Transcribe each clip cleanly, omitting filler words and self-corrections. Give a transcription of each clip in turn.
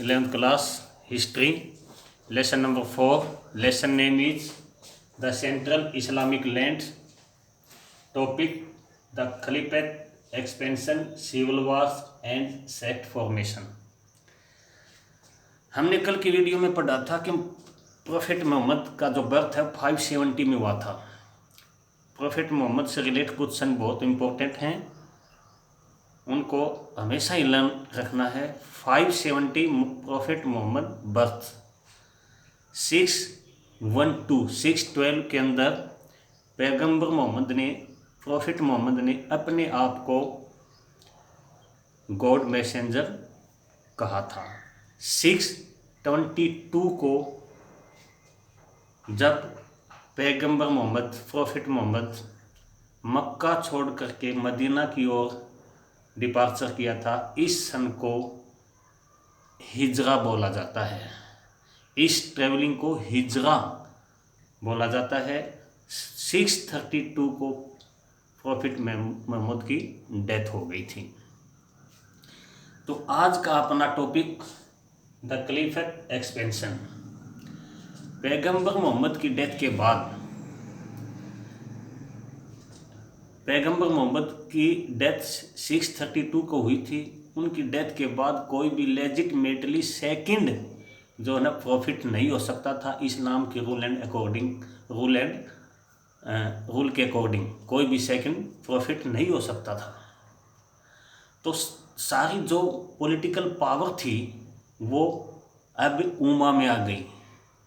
11th class history, lesson number 4. Lesson name is the Central Islamic Lands. Topic: the Caliphate expansion, civil wars and sect formation. हमने कल की video में पढ़ा था कि prophet Mohammad का जो बर्थ है 570 में हुआ था। प्रोफेट मोहम्मद से रिलेटेड कुछ सन बहुत इम्पोर्टेंट हैं, उनको हमेशा ही लर्न रखना है। 570 प्रोफेट मोहम्मद बर्थ, 612 के अंदर पैगंबर मोहम्मद ने, प्रोफेट मोहम्मद ने अपने आप को गॉड मैसेंजर कहा था। 622 को जब पैगंबर मोहम्मद, प्रोफेट मोहम्मद मक्का छोड़ करके मदीना की ओर डिपार्चर किया था, इस सन को हिजरा बोला जाता है। इस ट्रेवलिंग को हिजरा बोला जाता है। 632 को प्रोफेट मोहम्मद की डेथ हो गई थी। तो आज का अपना टॉपिक द खलीफत एक्सपेंशन। पैगंबर मोहम्मद की डेथ के बाद, पैगंबर मोहम्मद की डेथ 632 को हुई थी। उनकी डेथ के बाद कोई भी लेजिटमेटली सेकंड जो है ना प्रॉफिट नहीं हो सकता था। इस्लाम के रूल के अकॉर्डिंग कोई भी सेकंड प्रॉफिट नहीं हो सकता था। तो सारी जो पॉलिटिकल पावर थी वो अब उम्मा में आ गई।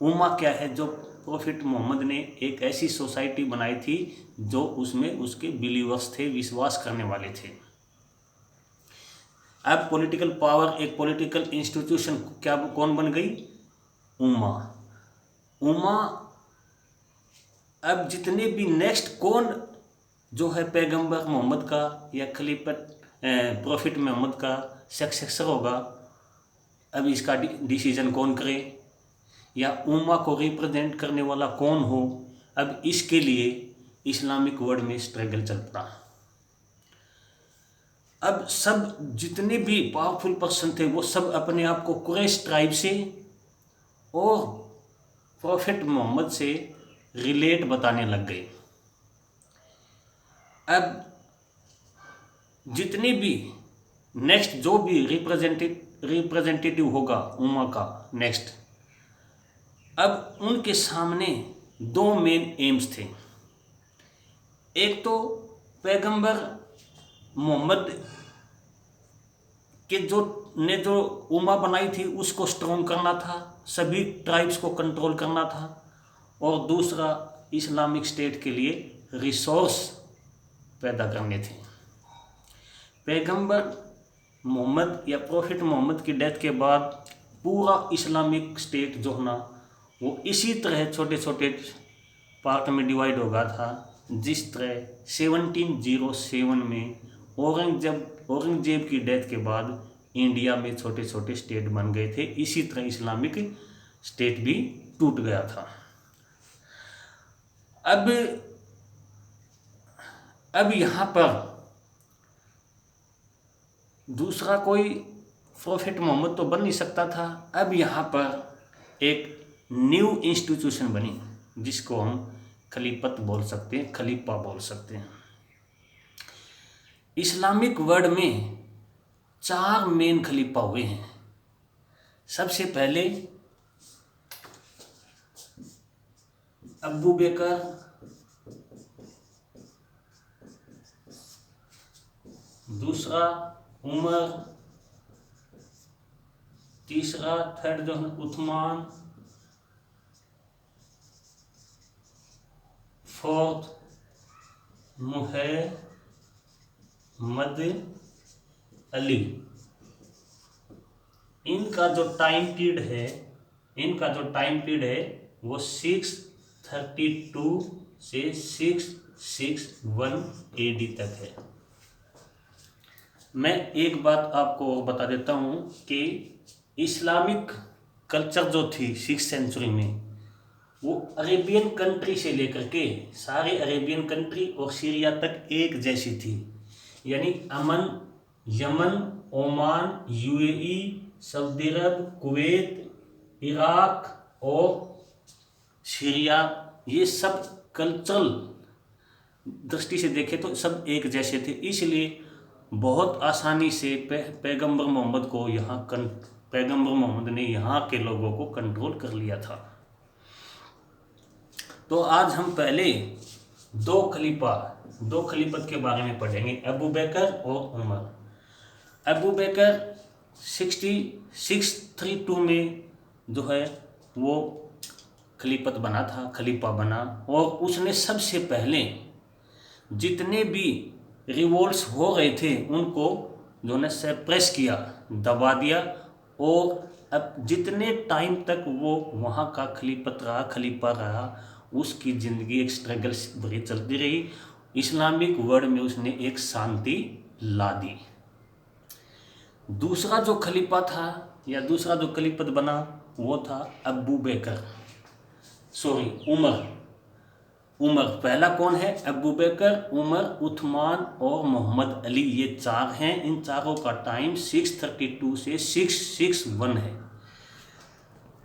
उम्मा क्या है? जो प्रोफेट मोहम्मद ने एक ऐसी सोसाइटी बनाई थी जो उसमें उसके बिलीवर्स थे, विश्वास करने वाले थे। अब पॉलिटिकल पावर, एक पॉलिटिकल इंस्टीट्यूशन क्या कौन बन गई? उम्मा। उम्मा अब जितने भी नेक्स्ट कौन जो है पैगंबर मोहम्मद का या खलीफत प्रोफेट मोहम्मद का सक्सेसर होगा, अब इसका डिसीजन कौन करे या उम्मा को रिप्रेजेंट करने वाला कौन हो, अब इसके लिए इस्लामिक वर्ल्ड में स्ट्रगल चल पड़ा। अब सब जितने भी पावरफुल पर्सन थे वो सब अपने आप को कुरैश ट्राइब से और प्रोफेट मोहम्मद से रिलेट बताने लग गए। अब जितने भी नेक्स्ट जो भी रिप्रेजेंटेटिव होगा उम्मा का नेक्स्ट, अब उनके सामने दो मेन एम्स थे। एक तो पैगंबर मोहम्मद के जो उम्मा बनाई थी उसको स्ट्रॉन्ग करना था, सभी ट्राइब्स को कंट्रोल करना था, और दूसरा इस्लामिक स्टेट के लिए रिसोर्स पैदा करने थे। पैगंबर मोहम्मद या प्रोफेट मोहम्मद की डेथ के बाद पूरा इस्लामिक स्टेट जो है ना वो इसी तरह छोटे छोटे पार्ट में डिवाइड हो गया था, जिस तरह 1707 में औरंगजेब की डेथ के बाद इंडिया में छोटे छोटे स्टेट बन गए थे, इसी तरह इस्लामिक स्टेट भी टूट गया था। अब यहाँ पर दूसरा कोई प्रोफेट मोहम्मद तो बन नहीं सकता था। अब यहाँ पर एक न्यू इंस्टीट्यूशन बनी जिसको हम खलीफत बोल सकते हैं, खलीफा बोल सकते हैं। इस्लामिक वर्ल्ड में 4 मेन खलीफा हुए हैं। सबसे पहले अबू बकर, दूसरा उमर, तीसरा थर्ड जो है उस्मान, फोर्थ मुहम्मद अली। इनका जो टाइम पीरियड है वो 632 से 661 AD तक है। मैं एक बात आपको बता देता हूँ कि इस्लामिक कल्चर जो थी 6th सेंचुरी में वो अरेबियन कंट्री से लेकर के सारे अरेबियन कंट्री और सीरिया तक एक जैसी थी। यानी अमन, यमन, ओमान, UAE, सऊदी अरब, कुवैत, इराक और सीरिया, ये सब कल्चरल दृष्टि से देखें तो सब एक जैसे थे, इसलिए बहुत आसानी से पैगंबर मोहम्मद ने यहाँ के लोगों को कंट्रोल कर लिया था। तो आज हम पहले दो खलीफत के बारे में पढ़ेंगे, अबू बकर और उमर। अबू बकर 632 में जो है वो खलीफा बना और उसने सबसे पहले जितने भी रिवोल्ट्स हो रहे थे उनको जो है सप्रेस किया, दबा दिया। और अब जितने टाइम तक वो वहाँ का खलीफा रहा उसकी ज़िंदगी एक स्ट्रगल भरी चलती रही। इस्लामिक वर्ल्ड में उसने एक शांति ला दी। दूसरा जो खलीफा था या दूसरा जो खलीफत बना वो था उमर। पहला कौन है? अबू बकर, उमर, उस्मान और मोहम्मद अली, ये चार हैं। इन चारों का टाइम 632 से 661 है।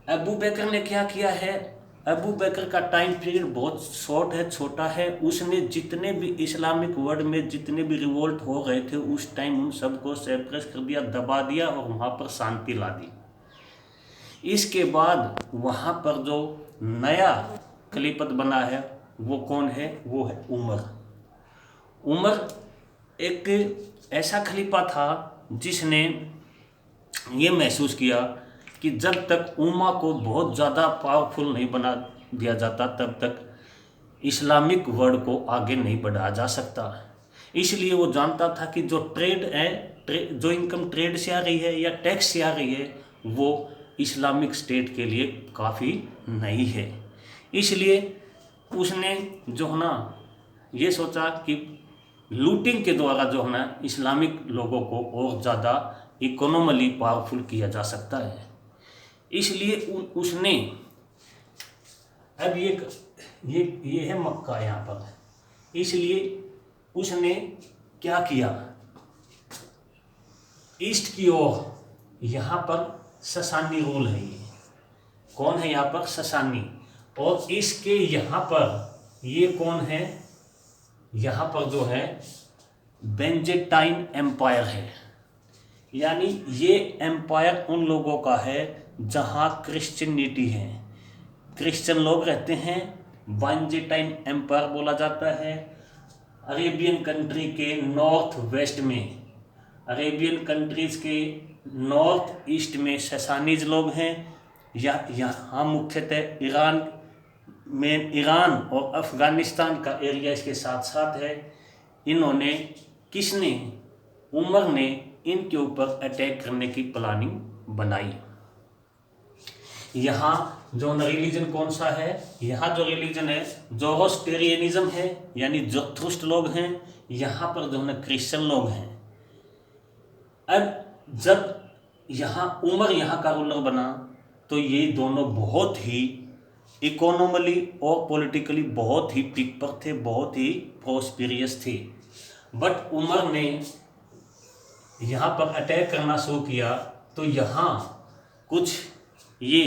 अबू बकर ने क्या किया है? अबू बकर का टाइम पीरियड बहुत शॉर्ट है, छोटा है। उसने जितने भी इस्लामिक वर्ल्ड में जितने भी रिवोल्ट हो गए थे उस टाइम उन सबको सप्रेस कर दिया, दबा दिया और वहाँ पर शांति ला दी। इसके बाद वहाँ पर जो नया खलीफत बना है वो कौन है? वो है उमर एक ऐसा खलीफा था जिसने ये महसूस किया कि जब तक उम्मा को बहुत ज़्यादा पावरफुल नहीं बना दिया जाता तब तक इस्लामिक वर्ल्ड को आगे नहीं बढ़ाया जा सकता। इसलिए वो जानता था कि जो ट्रेड है, जो इनकम ट्रेड से आ रही है या टैक्स से आ रही है वो इस्लामिक स्टेट के लिए काफ़ी नहीं है। इसलिए उसने जो है ना ये सोचा कि लूटिंग के द्वारा जो है ना इस्लामिक लोगों को और ज़्यादा इकोनॉमिकली पावरफुल किया जा सकता है। इसलिए उसने अब ये है मक्का यहाँ पर, इसलिए उसने क्या किया, ईस्ट की ओर यहाँ पर ससानी रूल है। ये कौन है यहाँ पर? ससानी। और इसके यहाँ पर ये कौन है? यहाँ पर जो है बेंजेटाइन एम्पायर है। यानी ये एम्पायर उन लोगों का है जहाँ क्रिश्चियनिटी है, क्रिश्चियन लोग रहते हैं। बेंजेटाइन एम्पायर बोला जाता है। अरेबियन कंट्री के नॉर्थ वेस्ट में, अरेबियन कंट्रीज के नॉर्थ ईस्ट में ससानीज लोग हैं। यहाँ मुख्यतः ईरान और अफ़गानिस्तान का एरिया इसके साथ साथ है। उमर ने इनके ऊपर अटैक करने की प्लानिंग बनाई। यहाँ जो रिलीजन कौन सा है? यहाँ जो रिलीजन है ज़ोरोस्ट्रियनिज्म है, यानी ज़रथुस्त्र लोग हैं। यहाँ पर जो है क्रिश्चियन लोग हैं। अब जब उमर यहाँ का रूलर बना तो ये दोनों बहुत ही इकोनॉमिकली और पॉलिटिकली बहुत ही पीक पर थे, बहुत ही प्रॉस्पेरियस थे। बट उमर ने यहाँ पर अटैक करना शुरू किया तो यहाँ कुछ ये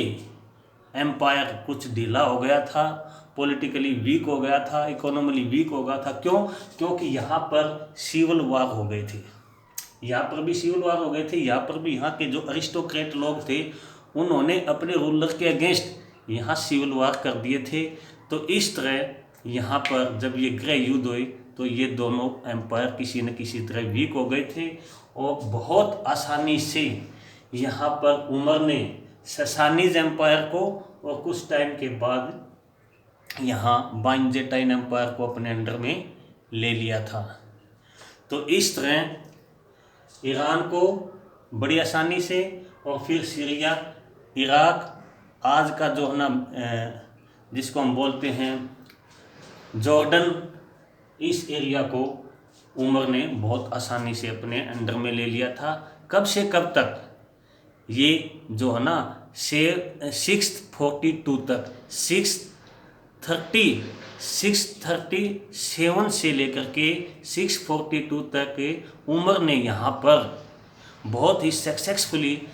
एम्पायर कुछ ढीला हो गया था, पॉलिटिकली वीक हो गया था, इकोनॉमिकली वीक हो गया था। क्यों? क्योंकि यहाँ पर सिविल वार हो गए थे। यहाँ पर भी सिविल वार हो गए थे। यहाँ पर भी यहाँ के जो अरिस्टोक्रेट लोग थे उन्होंने अपने रूलर के अगेंस्ट यहाँ सिविल वार कर दिए थे। तो इस तरह यहाँ पर जब ये गृह युद्ध हुई तो ये दोनों एम्पायर किसी न किसी तरह वीक हो गए थे और बहुत आसानी से यहाँ पर उमर ने ससानीज एम्पायर को और कुछ टाइम के बाद यहाँ बाइजेंटाइन एम्पायर को अपने अंडर में ले लिया था। तो इस तरह ईरान को बड़ी आसानी से और फिर सीरिया, इराक, आज का जो है ना जिसको हम बोलते हैं जॉर्डन, इस एरिया को उमर ने बहुत आसानी से अपने अंडर में ले लिया था। कब से कब तक? ये जो है ना 642 तक, 637 से लेकर के 642 तक उमर ने यहाँ पर बहुत ही सक्सेसफुली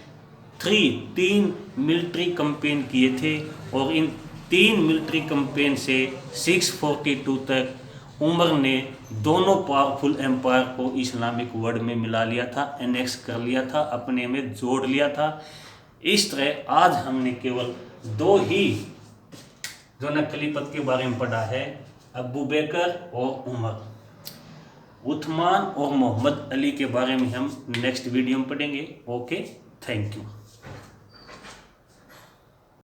तीन मिलिट्री कैंपेन किए थे और इन 3 मिलिट्री कैंपेन से 642 तक उमर ने दोनों पावरफुल एम्पायर को इस्लामिक वर्ल्ड में मिला लिया था, एनेक्स कर लिया था, अपने में जोड़ लिया था। इस तरह आज हमने केवल 2 ही जो न खलीफत के बारे में पढ़ा है, अबू बकर और उमर। उस्मान और मोहम्मद अली के बारे में हम नेक्स्ट वीडियो में पढ़ेंगे। Okay, thank you.